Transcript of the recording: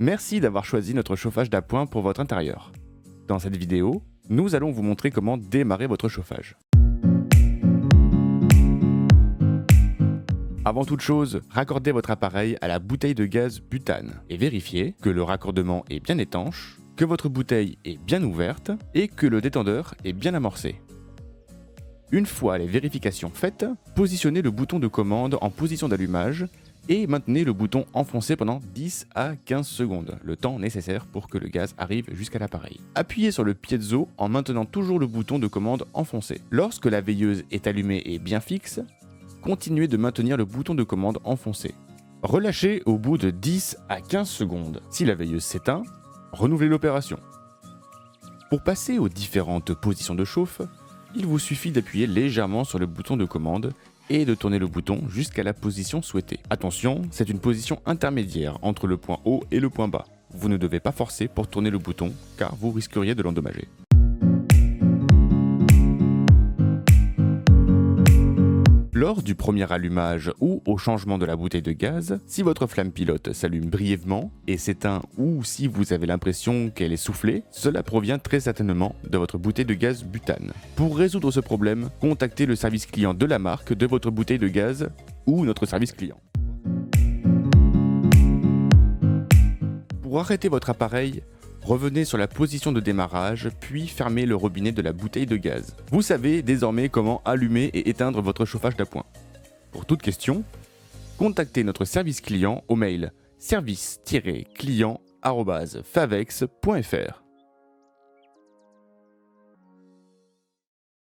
Merci d'avoir choisi notre chauffage d'appoint pour votre intérieur. Dans cette vidéo, nous allons vous montrer comment démarrer votre chauffage. Avant toute chose, raccordez votre appareil à la bouteille de gaz butane et vérifiez que le raccordement est bien étanche, que votre bouteille est bien ouverte et que le détendeur est bien amorcé. Une fois les vérifications faites, positionnez le bouton de commande en position d'allumage et maintenez le bouton enfoncé pendant 10 à 15 secondes, le temps nécessaire pour que le gaz arrive jusqu'à l'appareil. Appuyez sur le piezo en maintenant toujours le bouton de commande enfoncé. Lorsque la veilleuse est allumée et bien fixe, continuez de maintenir le bouton de commande enfoncé. Relâchez au bout de 10 à 15 secondes. Si la veilleuse s'éteint, renouvelez l'opération. Pour passer aux différentes positions de chauffe, il vous suffit d'appuyer légèrement sur le bouton de commande et de tourner le bouton jusqu'à la position souhaitée. Attention, c'est une position intermédiaire entre le point haut et le point bas. Vous ne devez pas forcer pour tourner le bouton car vous risqueriez de l'endommager. Lors du premier allumage ou au changement de la bouteille de gaz, si votre flamme pilote s'allume brièvement et s'éteint ou si vous avez l'impression qu'elle est soufflée, cela provient très certainement de votre bouteille de gaz butane. Pour résoudre ce problème, contactez le service client de la marque de votre bouteille de gaz ou notre service client. Pour arrêter votre appareil, revenez sur la position de démarrage, puis fermez le robinet de la bouteille de gaz. Vous savez désormais comment allumer et éteindre votre chauffage d'appoint. Pour toute question, contactez notre service client au mail service-client@favex.fr.